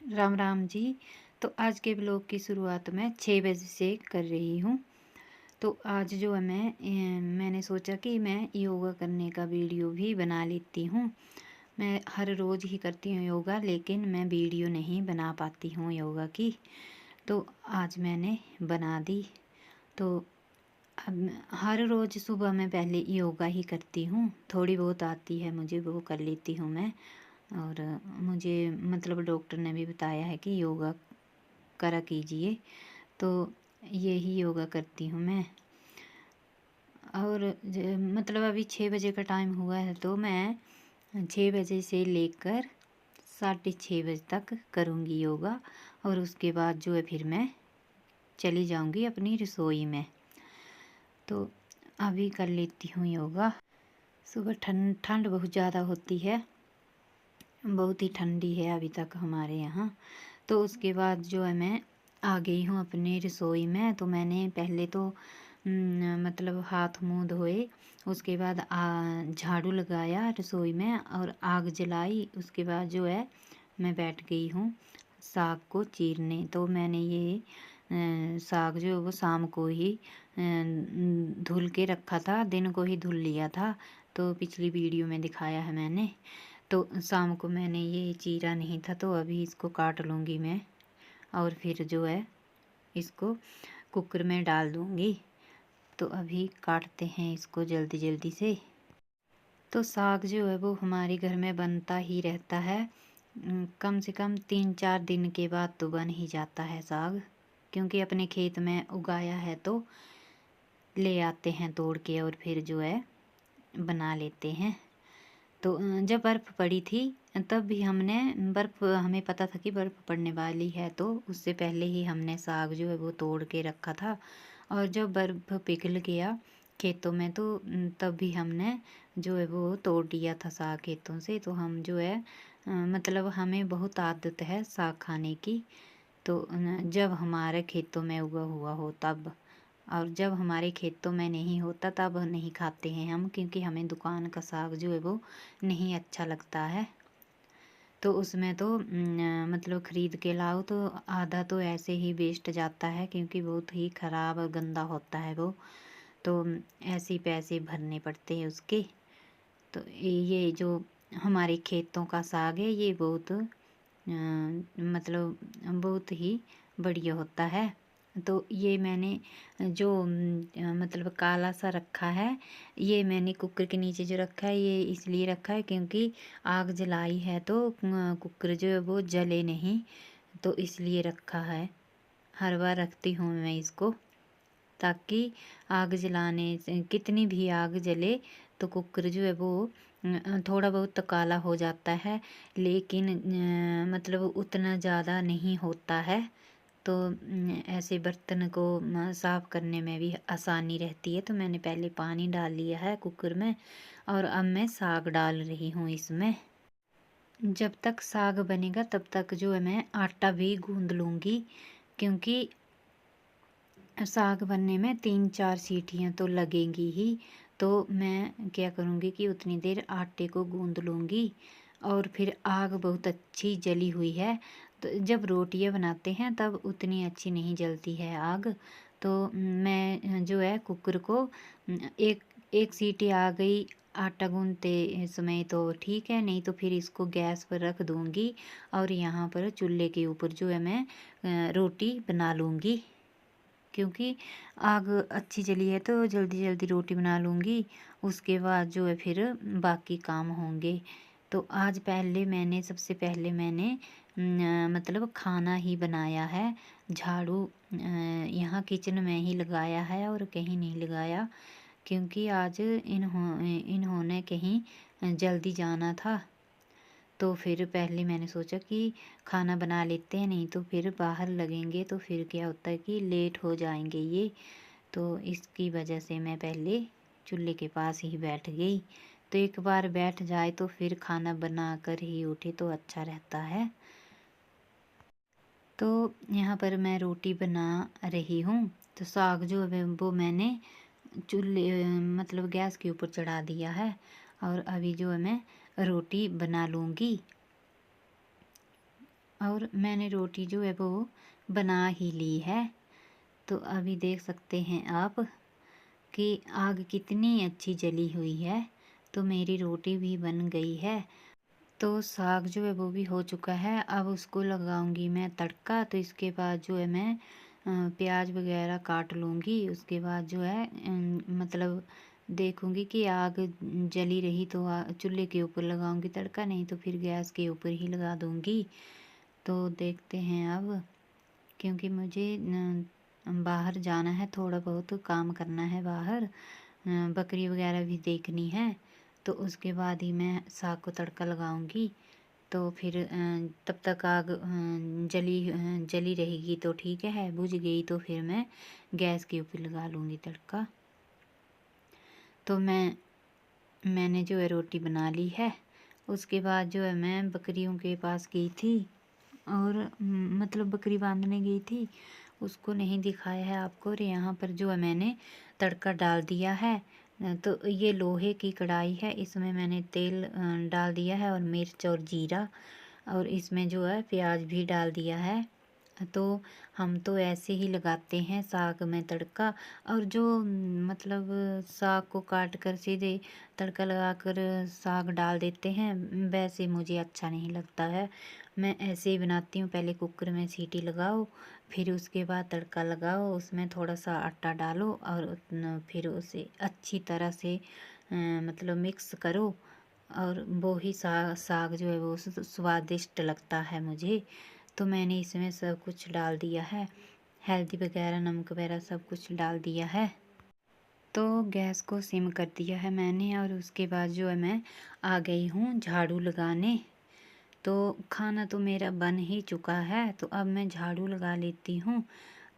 राम राम जी। तो आज के ब्लॉग की शुरुआत मैं 6 बजे से कर रही हूँ। तो आज जो है मैंने सोचा कि मैं योगा करने का वीडियो भी बना लेती हूँ। मैं हर रोज़ ही करती हूँ योगा, लेकिन मैं वीडियो नहीं बना पाती हूँ योगा की। तो आज मैंने बना दी। तो अब हर रोज़ सुबह मैं पहले योगा ही करती हूँ। थोड़ी बहुत आती है मुझे, वो कर लेती हूँ मैं। और मुझे मतलब डॉक्टर ने भी बताया है कि योगा करा कीजिए, तो यही योगा करती हूँ मैं। और मतलब अभी 6 बजे का टाइम हुआ है, तो मैं 6 बजे से लेकर 6:30 बजे तक करूँगी योगा। और उसके बाद जो है फिर मैं चली जाऊँगी अपनी रसोई में। तो अभी कर लेती हूँ योगा। सुबह ठंड ठंड बहुत ज़्यादा होती है, बहुत ही ठंडी है अभी तक हमारे यहाँ। तो उसके बाद जो है मैं आ गई हूँ अपनी रसोई में। तो मैंने पहले तो मतलब हाथ मुँह धोए, उसके बाद झाड़ू लगाया रसोई में और आग जलाई। उसके बाद जो है मैं बैठ गई हूँ साग को चीरने। तो मैंने ये साग जो है वो शाम को ही धुल के रखा था, दिन को ही धुल लिया था। तो पिछली वीडियो में दिखाया है मैंने। तो शाम को मैंने ये चीरा नहीं था, तो अभी इसको काट लूँगी मैं और फिर जो है इसको कुकर में डाल दूँगी। तो अभी काटते हैं इसको जल्दी जल्दी से। तो साग जो है वो हमारे घर में बनता ही रहता है। कम से कम 3-4 दिन के बाद तो बन ही जाता है साग, क्योंकि अपने खेत में उगाया है तो ले आते हैं तोड़ के और फिर जो है बना लेते हैं। तो जब बर्फ़ पड़ी थी तब भी हमने हमें पता था कि बर्फ़ पड़ने वाली है, तो उससे पहले ही हमने साग जो है वो तोड़ के रखा था। और जब बर्फ़ पिघल गया खेतों में, तो तब भी हमने जो है वो तोड़ दिया था साग खेतों से। तो हम जो है मतलब हमें बहुत आदत है साग खाने की। तो जब हमारे खेतों में उगा हुआ हो तब, और जब हमारे खेतों में नहीं होता तब नहीं खाते हैं हम, क्योंकि हमें दुकान का साग जो है वो नहीं अच्छा लगता है। तो उसमें तो मतलब ख़रीद के लाओ तो आधा तो ऐसे ही वेस्ट जाता है, क्योंकि बहुत ही ख़राब और गंदा होता है वो। तो ऐसे ही पैसे भरने पड़ते हैं उसके। तो ये जो हमारे खेतों का साग है ये बहुत मतलब बहुत ही बढ़िया होता है। तो ये मैंने जो मतलब काला सा रखा है, ये मैंने कुकर के नीचे जो रखा है ये इसलिए रखा है क्योंकि आग जलाई है, तो कुकर जो है वो जले नहीं, तो इसलिए रखा है। हर बार रखती हूँ मैं इसको, ताकि आग जलाने से कितनी भी आग जले तो कुकर जो है वो थोड़ा बहुत तो काला हो जाता है, लेकिन मतलब उतना ज़्यादा नहीं होता है। तो ऐसे बर्तन को साफ़ करने में भी आसानी रहती है। तो मैंने पहले पानी डाल लिया है कुकर में और अब मैं साग डाल रही हूँ इसमें। जब तक साग बनेगा तब तक जो है मैं आटा भी गूँध लूँगी, क्योंकि साग बनने में 3-4 सीटियाँ तो लगेंगी ही। तो मैं क्या करूँगी कि उतनी देर आटे को गूँध लूँगी। और फिर आग बहुत अच्छी जली हुई है, तो जब रोटियां बनाते हैं तब उतनी अच्छी नहीं जलती है आग। तो मैं जो है कुकर को एक एक सीटी आ गई आटा गूँधते समय तो ठीक है, नहीं तो फिर इसको गैस पर रख दूँगी और यहाँ पर चूल्हे के ऊपर जो है मैं रोटी बना लूँगी। क्योंकि आग अच्छी जली है तो जल्दी जल्दी रोटी बना लूँगी, उसके बाद जो है फिर बाकी काम होंगे। तो आज सबसे पहले मैंने मतलब खाना ही बनाया है। झाड़ू यहाँ किचन में ही लगाया है और कहीं नहीं लगाया, क्योंकि आज इन्होंने कहीं जल्दी जाना था। तो फिर पहले मैंने सोचा कि खाना बना लेते हैं, नहीं तो फिर बाहर लगेंगे तो फिर क्या होता है कि लेट हो जाएंगे ये। तो इसकी वजह से मैं पहले चूल्हे के पास ही बैठ गई। तो एक बार बैठ जाए तो फिर खाना बना कर ही उठे तो अच्छा रहता है। तो यहाँ पर मैं रोटी बना रही हूँ। तो साग जो है वो मैंने चूल्हे मतलब गैस के ऊपर चढ़ा दिया है और अभी जो है मैं रोटी बना लूँगी। और मैंने रोटी जो है वो बना ही ली है। तो अभी देख सकते हैं आप कि आग कितनी अच्छी जली हुई है। तो मेरी रोटी भी बन गई है। तो साग जो है वो भी हो चुका है। अब उसको लगाऊंगी मैं तड़का। तो इसके बाद जो है मैं प्याज वगैरह काट लूँगी। उसके बाद जो है मतलब देखूँगी कि आग जली रही तो चूल्हे के ऊपर लगाऊंगी तड़का, नहीं तो फिर गैस के ऊपर ही लगा दूँगी। तो देखते हैं अब, क्योंकि मुझे बाहर जाना है, थोड़ा बहुत काम करना है बाहर, बकरी वगैरह भी देखनी है। तो उसके बाद ही मैं साग को तड़का लगाऊंगी। तो फिर तब तक आग जली रहेगी तो ठीक है, बुझ गई तो फिर मैं गैस के ऊपर लगा लूँगी तड़का। तो मैंने जो है रोटी बना ली है। उसके बाद जो है मैं बकरियों के पास गई थी और मतलब बकरी बांधने गई थी। उसको नहीं दिखाया है आपको। और यहाँ पर जो है मैंने तड़का डाल दिया है। तो ये लोहे की कढ़ाई है, इसमें मैंने तेल डाल दिया है और मिर्च और जीरा, और इसमें जो है प्याज भी डाल दिया है। तो हम तो ऐसे ही लगाते हैं साग में तड़का। और जो मतलब साग को काट कर सीधे तड़का लगाकर साग डाल देते हैं, वैसे मुझे अच्छा नहीं लगता है। मैं ऐसे ही बनाती हूँ। पहले कुकर में सीटी लगाओ, फिर उसके बाद तड़का लगाओ, उसमें थोड़ा सा आटा डालो और फिर उसे अच्छी तरह से मतलब मिक्स करो। और वो ही साग जो है वो स्वादिष्ट लगता है मुझे। तो मैंने इसमें सब कुछ डाल दिया है, हल्दी वगैरह नमक वगैरह सब कुछ डाल दिया है। तो गैस को सिम कर दिया है मैंने। और उसके बाद जो है मैं आ गई हूँ झाड़ू लगाने। तो खाना तो मेरा बन ही चुका है, तो अब मैं झाड़ू लगा लेती हूँ।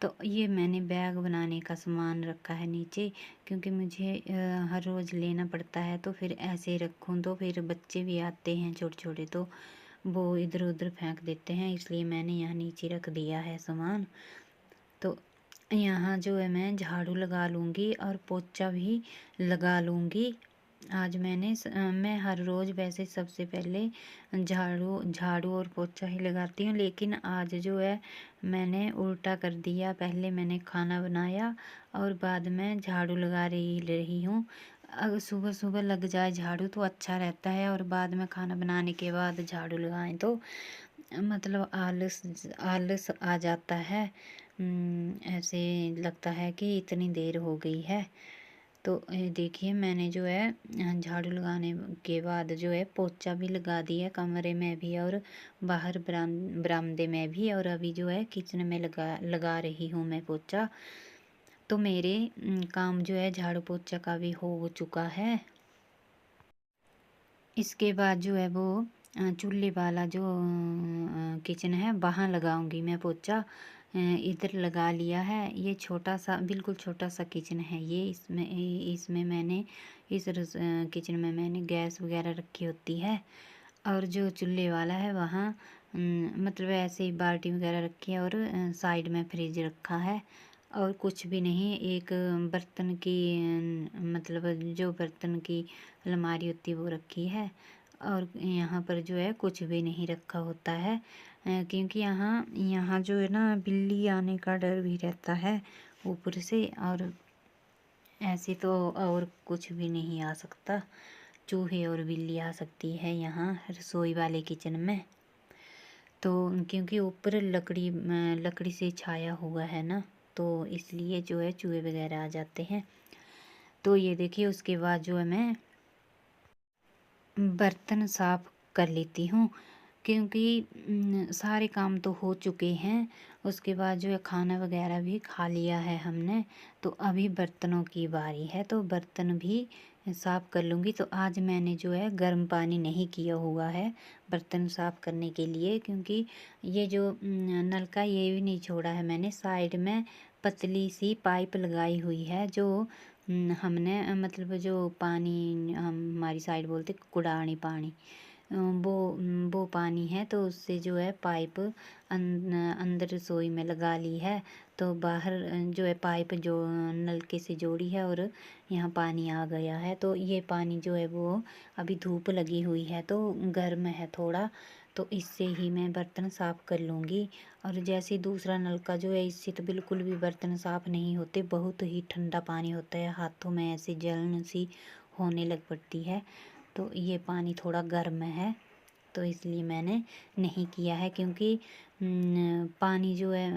तो ये मैंने बैग बनाने का सामान रखा है नीचे, क्योंकि मुझे हर रोज़ लेना पड़ता है। तो फिर ऐसे रखूँ तो फिर बच्चे भी आते हैं छोटे छोटे, तो वो इधर उधर फेंक देते हैं, इसलिए मैंने यहाँ नीचे रख दिया है सामान। तो यहाँ जो है मैं झाड़ू लगा लूँगी और पोछा भी लगा लूँगी। आज मैं हर रोज़ वैसे सबसे पहले झाड़ू झाड़ू और पोछा ही लगाती हूँ, लेकिन आज जो है मैंने उल्टा कर दिया। पहले मैंने खाना बनाया और बाद में झाड़ू लगा रही हूँ। अगर सुबह सुबह लग जाए झाड़ू तो अच्छा रहता है, और बाद में खाना बनाने के बाद झाड़ू लगाएं तो मतलब आलस आलस आ जाता है। ऐसे लगता है कि इतनी देर हो गई है। तो देखिए मैंने जो है झाड़ू लगाने के बाद जो है पोछा भी लगा दिया कमरे में भी और बाहर बरामदे में भी, और अभी जो है किचन में लगा रही हूँ मैं पोछा। तो मेरे काम जो है झाड़ू पोछा का भी हो चुका है। इसके बाद जो है वो चूल्हे वाला जो किचन है वहाँ लगाऊंगी मैं पोछा। इधर लगा लिया है। ये छोटा सा, बिल्कुल छोटा सा किचन है ये। इसमें मैंने किचन में मैंने गैस वगैरह रखी होती है। और जो चूल्हे वाला है वहाँ मतलब ऐसे ही बाल्टी वगैरह रखी है, और साइड में फ्रिज रखा है। और कुछ भी नहीं, एक बर्तन की मतलब जो बर्तन की अलमारी होती है वो रखी है। और यहाँ पर जो है कुछ भी नहीं रखा होता है, क्योंकि यहाँ यहाँ जो है ना बिल्ली आने का डर भी रहता है ऊपर से। और ऐसे तो और कुछ भी नहीं आ सकता, चूहे और बिल्ली आ सकती है यहाँ रसोई वाले किचन में। तो क्योंकि ऊपर लकड़ी से छाया हुआ है ना, तो इसलिए जो है चूहे वगैरह आ जाते हैं। तो ये देखिए उसके बाद जो है मैं बर्तन साफ कर लेती हूँ, क्योंकि सारे काम तो हो चुके हैं। उसके बाद जो है खाना वगैरह भी खा लिया है हमने। तो अभी बर्तनों की बारी है, तो बर्तन भी साफ़ कर लूँगी। तो आज मैंने जो है गर्म पानी नहीं किया हुआ है बर्तन साफ़ करने के लिए, क्योंकि ये जो नल का ये भी नहीं छोड़ा है मैंने। साइड में पतली सी पाइप लगाई हुई है, जो हमने मतलब जो पानी हमारी साइड बोलते कुड़ानी पानी, वो पानी है। तो उससे जो है पाइप अंदर रसोई में लगा ली है। तो बाहर जो है पाइप जो नलके से जोड़ी है और यहाँ पानी आ गया है। तो ये पानी जो है वो अभी धूप लगी हुई है तो गर्म है थोड़ा, तो इससे ही मैं बर्तन साफ़ कर लूँगी। और जैसे दूसरा नलका जो है, इससे तो बिल्कुल भी बर्तन साफ़ नहीं होते, बहुत ही ठंडा पानी होता है, हाथों में ऐसे जलन सी होने लग पड़ती है। तो ये पानी थोड़ा गर्म है, तो इसलिए मैंने नहीं किया है, क्योंकि पानी जो है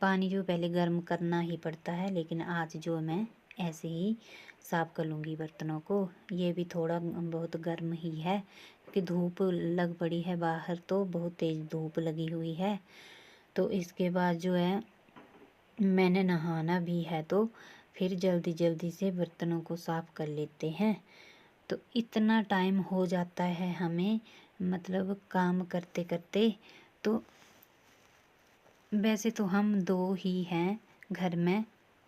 पानी जो पहले गर्म करना ही पड़ता है। लेकिन आज जो मैं ऐसे ही साफ़ कर लूँगी बर्तनों को। ये भी थोड़ा बहुत गर्म ही है, कि धूप लग पड़ी है बाहर, तो बहुत तेज़ धूप लगी हुई है। तो इसके बाद जो है मैंने नहाना भी है, तो फिर जल्दी जल्दी से बर्तनों को साफ़ कर लेते हैं। तो इतना टाइम हो जाता है हमें, मतलब काम करते करते। तो वैसे तो हम 2 ही हैं घर में,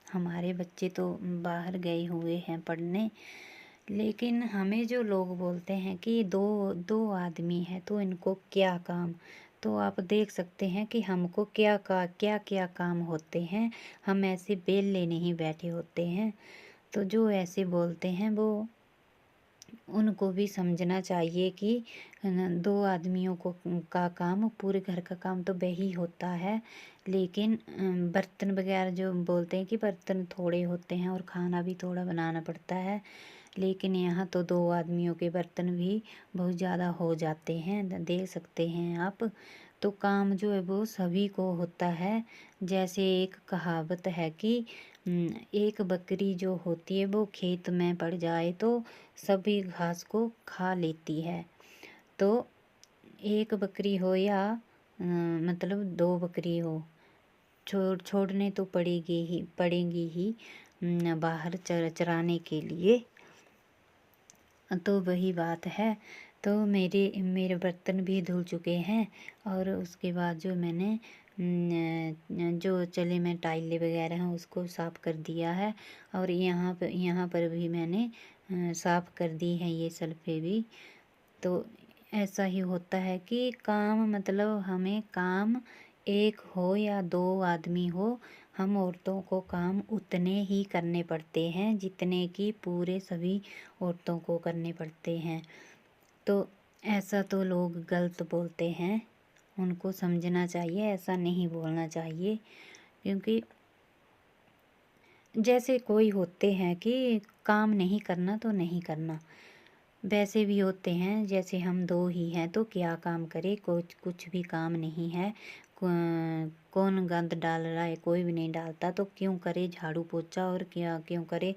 हमारे बच्चे तो बाहर गए हुए हैं पढ़ने। लेकिन हमें जो लोग बोलते हैं कि दो दो आदमी हैं तो इनको क्या काम। तो आप देख सकते हैं कि हमको क्या क्या काम होते हैं। हम ऐसे बेले नहीं बैठे होते हैं। तो जो ऐसे बोलते हैं वो, उनको भी समझना चाहिए कि 2 आदमियों को का काम, पूरे घर का काम तो वही होता है। लेकिन बर्तन वगैरह जो बोलते हैं कि बर्तन थोड़े होते हैं और खाना भी थोड़ा बनाना पड़ता है। लेकिन यहाँ तो 2 आदमियों के बर्तन भी बहुत ज़्यादा हो जाते हैं, देख सकते हैं आप। तो काम जो है वो सभी को होता है। जैसे एक कहावत है कि एक बकरी जो होती है वो खेत में पड़ जाए तो सभी घास को खा लेती है। तो एक बकरी हो या मतलब 2 बकरी हो, छोड़ने तो पड़ेंगी ही बाहर चराने के लिए। तो वही बात है। तो मेरे बर्तन भी धुल चुके हैं। और उसके बाद जो मैंने जो चले में टाइलें वगैरह हैं उसको साफ़ कर दिया है। और यहाँ पर भी मैंने साफ़ कर दी है ये सल्फे भी। तो ऐसा ही होता है कि काम, मतलब हमें काम एक हो या 2 आदमी हो, हम औरतों को काम उतने ही करने पड़ते हैं जितने कि पूरे सभी औरतों को करने पड़ते हैं। तो ऐसा तो लोग गलत बोलते हैं, उनको समझना चाहिए, ऐसा नहीं बोलना चाहिए। क्योंकि जैसे कोई होते हैं कि काम नहीं करना तो नहीं करना, वैसे भी होते हैं जैसे हम 2 ही हैं तो क्या काम करें, कुछ भी काम नहीं है। कौन गंद डाल रहा है, कोई भी नहीं डालता, तो क्यों करे झाड़ू पोछा, और क्या क्यों करे।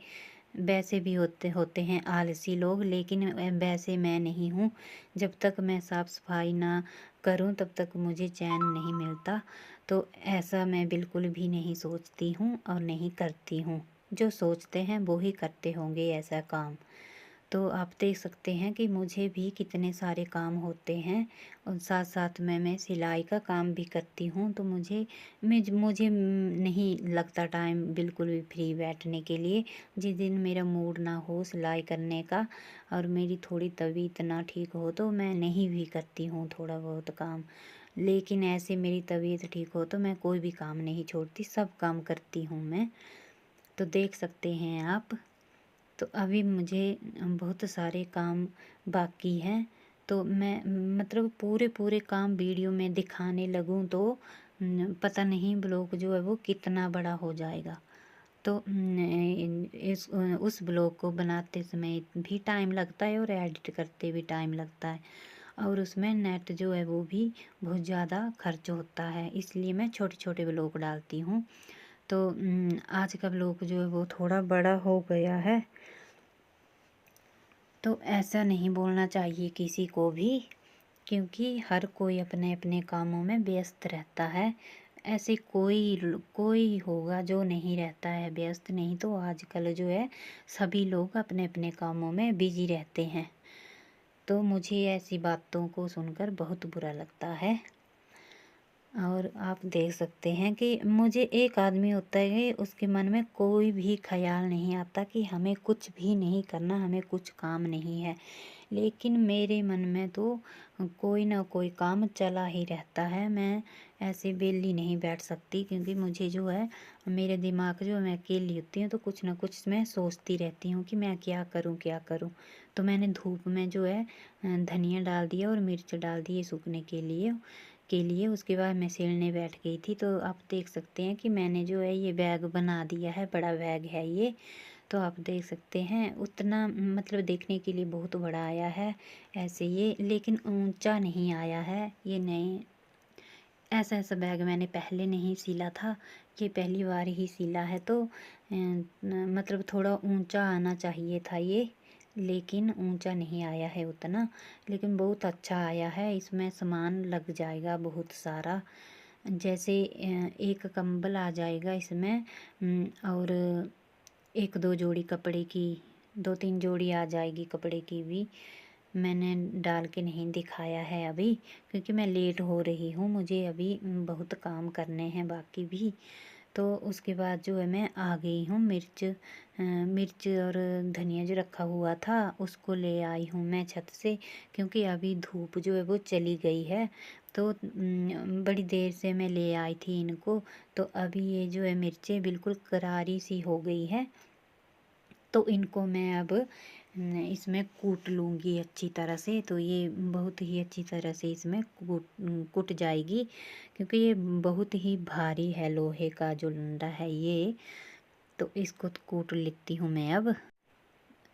वैसे भी होते हैं आलसी लोग, लेकिन वैसे मैं नहीं हूँ। जब तक मैं साफ़ सफाई ना करूँ तब तक मुझे चैन नहीं मिलता। तो ऐसा मैं बिल्कुल भी नहीं सोचती हूँ और नहीं करती हूँ। जो सोचते हैं वो ही करते होंगे ऐसा काम। तो आप देख सकते हैं कि मुझे भी कितने सारे काम होते हैं, और साथ साथ में मैं सिलाई का काम भी करती हूँ। तो मुझे नहीं लगता टाइम बिल्कुल भी फ्री बैठने के लिए। जिस दिन मेरा मूड ना हो सिलाई करने का और मेरी थोड़ी तबीयत ना ठीक हो तो मैं नहीं भी करती हूँ थोड़ा बहुत काम। लेकिन ऐसे मेरी तबीयत ठीक हो तो मैं कोई भी काम नहीं छोड़ती, सब काम करती हूँ मैं। तो देख सकते हैं आप। तो अभी मुझे बहुत सारे काम बाकी हैं। तो मैं मतलब पूरे काम वीडियो में दिखाने लगूं तो पता नहीं ब्लॉग जो है वो कितना बड़ा हो जाएगा। तो उस ब्लॉग को बनाते समय भी टाइम लगता है और एडिट करते भी टाइम लगता है, और उसमें नेट जो है वो भी बहुत ज़्यादा खर्च होता है। इसलिए मैं छोटे छोटे ब्लॉग डालती हूँ। तो आज का ब्लॉग जो है वो थोड़ा बड़ा हो गया है। तो ऐसा नहीं बोलना चाहिए किसी को भी, क्योंकि हर कोई अपने अपने कामों में व्यस्त रहता है। ऐसे कोई होगा जो नहीं रहता है व्यस्त, नहीं तो आजकल जो है सभी लोग अपने अपने कामों में बिजी रहते हैं। तो मुझे ऐसी बातों को सुनकर बहुत बुरा लगता है। और आप देख सकते हैं कि मुझे एक आदमी होता है उसके मन में कोई भी ख्याल नहीं आता कि हमें कुछ भी नहीं करना, हमें कुछ काम नहीं है। लेकिन मेरे मन में तो कोई ना कोई काम चला ही रहता है। मैं ऐसे वेली नहीं बैठ सकती, क्योंकि मुझे जो है मेरे दिमाग जो मैं अकेली होती हूँ तो कुछ ना कुछ मैं सोचती रहती हूँ कि मैं क्या करूँ क्या करूँ। तो मैंने धूप में जो है धनिया डाल दिया और मिर्च डाल दिए सूखने के लिए उसके बाद मैं सिलने बैठ गई थी। तो आप देख सकते हैं कि मैंने जो है ये बैग बना दिया है, बड़ा बैग है ये। तो आप देख सकते हैं उतना मतलब देखने के लिए बहुत बड़ा आया है ऐसे ये, लेकिन ऊंचा नहीं आया है ये। नए ऐसा ऐसा बैग मैंने पहले नहीं सिला था, ये पहली बार ही सिला है। तो मतलब थोड़ा ऊंचा आना चाहिए था ये, लेकिन ऊंचा नहीं आया है उतना, लेकिन बहुत अच्छा आया है। इसमें सामान लग जाएगा बहुत सारा, जैसे एक कंबल आ जाएगा इसमें, और एक दो जोड़ी कपड़े की, दो तीन जोड़ी आ जाएगी कपड़े की भी। मैंने डाल के नहीं दिखाया है अभी, क्योंकि मैं लेट हो रही हूँ, मुझे अभी बहुत काम करने हैं बाकी भी। तो उसके बाद जो है मैं आ गई हूँ, मिर्च और धनिया जो रखा हुआ था उसको ले आई हूँ मैं छत से, क्योंकि अभी धूप जो है वो चली गई है। तो बड़ी देर से मैं ले आई थी इनको। तो अभी ये जो है मिर्चें बिल्कुल करारी सी हो गई है। तो इनको मैं अब इसमें कूट लूँगी अच्छी तरह से। तो ये बहुत ही अच्छी तरह से इसमें कूट जाएगी, क्योंकि ये बहुत ही भारी है, लोहे का जो डंडा है ये। तो इसको कूट लेती हूँ मैं अब।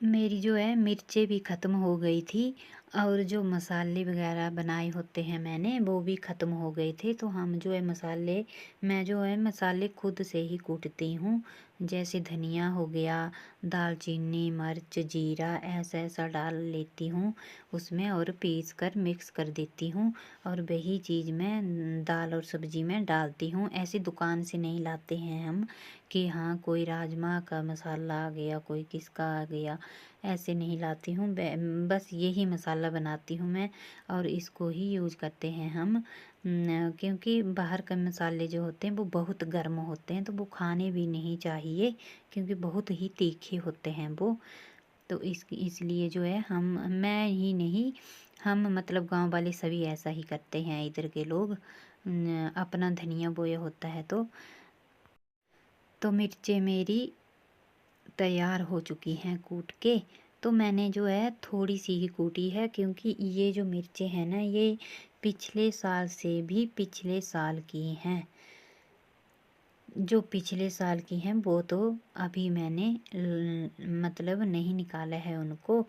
मेरी जो है मिर्चें भी ख़त्म हो गई थी, और जो मसाले वगैरह बनाए होते हैं मैंने वो भी ख़त्म हो गए थे। तो हम जो है मैं जो है मसाले खुद से ही कूटती हूँ। जैसे धनिया हो गया, दालचीनी, मिर्च, जीरा, ऐसा ऐसा डाल लेती हूँ उसमें, और पीस कर मिक्स कर देती हूँ। और वही चीज़ मैं दाल और सब्ज़ी में डालती हूँ। ऐसे दुकान से नहीं लाते हैं हम कि हाँ कोई राजमा का मसाला आ गया, कोई किसका आ गया, ऐसे नहीं लाती हूँ। बस यही मसाला बनाती हूँ मैं, और इसको ही यूज करते हैं हम। क्योंकि बाहर के मसाले जो होते हैं वो बहुत गर्म होते हैं, तो वो खाने भी नहीं चाहिए, क्योंकि बहुत ही तीखे होते हैं वो। तो इसलिए जो है मैं ही नहीं, हम मतलब गांव वाले सभी ऐसा ही करते हैं इधर के लोग। अपना धनिया बोया होता है तो मिर्चें मेरी तैयार हो चुकी हैं कूट के। तो मैंने जो है थोड़ी सी ही कूटी है, क्योंकि ये जो मिर्चें हैं ना ये पिछले साल से भी पिछले साल की हैं। जो पिछले साल की हैं वो तो अभी मैंने मतलब नहीं निकाला है उनको।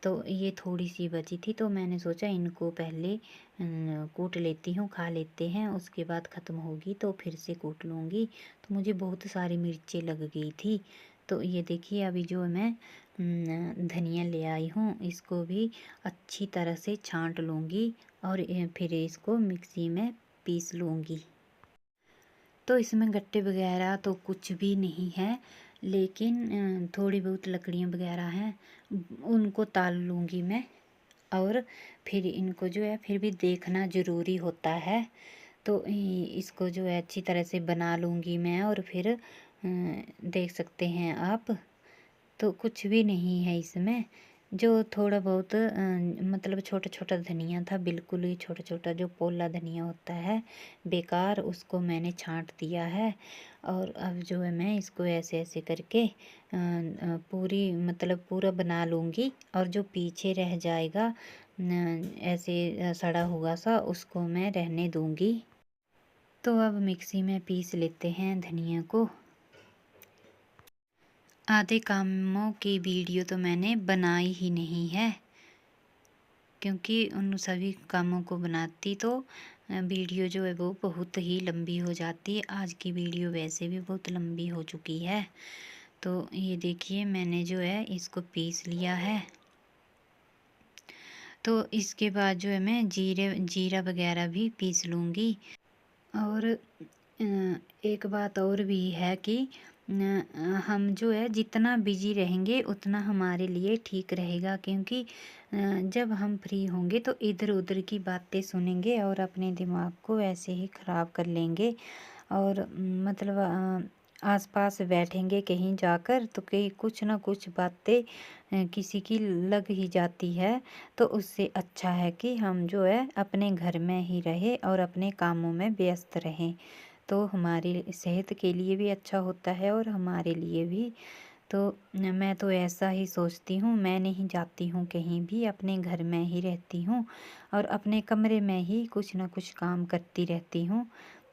तो ये थोड़ी सी बची थी, तो मैंने सोचा इनको पहले कूट लेती हूँ, खा लेते हैं, उसके बाद ख़त्म होगी तो फिर से कूट लूँगी। तो मुझे बहुत सारी मिर्चें लग गई थी। तो ये देखिए अभी जो मैं धनिया ले आई हूँ, इसको भी अच्छी तरह से छांट लूँगी, और फिर इसको मिक्सी में पीस लूँगी। तो इसमें गट्टे वगैरह तो कुछ भी नहीं है, लेकिन थोड़ी बहुत लकड़ियाँ वगैरह हैं, उनको ताल लूँगी मैं। और फिर इनको जो है फिर भी देखना ज़रूरी होता है। तो इसको जो है अच्छी तरह से बना लूँगी मैं, और फिर देख सकते हैं आप। तो कुछ भी नहीं है इसमें, जो थोड़ा बहुत मतलब छोटा छोटा धनिया था, बिल्कुल ही छोटा छोटा जो पोला धनिया होता है बेकार, उसको मैंने छांट दिया है। और अब जो है मैं इसको ऐसे ऐसे करके पूरी मतलब पूरा बना लूँगी, और जो पीछे रह जाएगा ऐसे सड़ा हुआ सा, उसको मैं रहने दूँगी। तो अब मिक्सी में पीस लेते हैं धनिया को। आधे कामों की वीडियो तो मैंने बनाई ही नहीं है, क्योंकि उन सभी कामों को बनाती तो वीडियो जो है वो बहुत ही लंबी हो जाती है। आज की वीडियो वैसे भी बहुत लंबी हो चुकी है। तो ये देखिए मैंने जो है इसको पीस लिया है। तो इसके बाद जो है मैं जीरा वगैरह भी पीस लूँगी। और एक बात और भी है कि हम जो है जितना बिजी रहेंगे उतना हमारे लिए ठीक रहेगा, क्योंकि जब हम फ्री होंगे तो इधर उधर की बातें सुनेंगे और अपने दिमाग को ऐसे ही ख़राब कर लेंगे। और मतलब आसपास बैठेंगे कहीं जाकर तो कहीं कुछ ना कुछ बातें किसी की लग ही जाती है। तो उससे अच्छा है कि हम जो है अपने घर में ही रहें और अपने कामों में व्यस्त रहें। तो हमारी सेहत के लिए भी अच्छा होता है और हमारे लिए भी। तो मैं तो ऐसा ही सोचती हूँ, मैं नहीं जाती हूँ कहीं भी, अपने घर में ही रहती हूँ और अपने कमरे में ही कुछ ना कुछ काम करती रहती हूँ।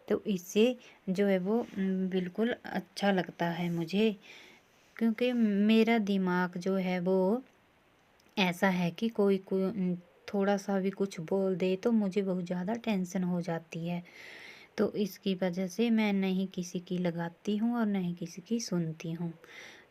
तो इससे जो है वो बिल्कुल अच्छा लगता है मुझे, क्योंकि मेरा दिमाग जो है वो ऐसा है कि थोड़ा सा भी कुछ बोल दे तो मुझे बहुत ज़्यादा टेंशन हो जाती है। तो इसकी वजह से मैं नहीं किसी की लगाती हूँ और नहीं किसी की सुनती हूँ।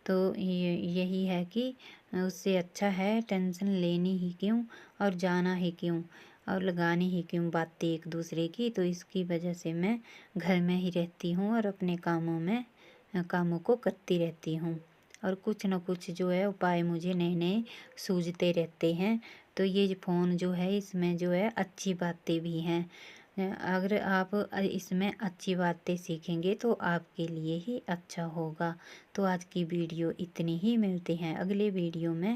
तो ये यही है कि उससे अच्छा है टेंशन लेनी ही क्यों और जाना ही क्यों और लगानी ही क्यों बातें एक दूसरे की। तो इसकी वजह से मैं घर में ही रहती हूँ और अपने कामों को करती रहती हूँ और कुछ न कुछ जो है उपाय मुझे नए नए सूझते रहते हैं। तो ये जो फ़ोन जो है इसमें जो है अच्छी बातें भी हैं। अगर आप इसमें अच्छी बातें सीखेंगे तो आपके लिए ही अच्छा होगा। तो आज की वीडियो इतनी ही, मिलते हैं अगले वीडियो में।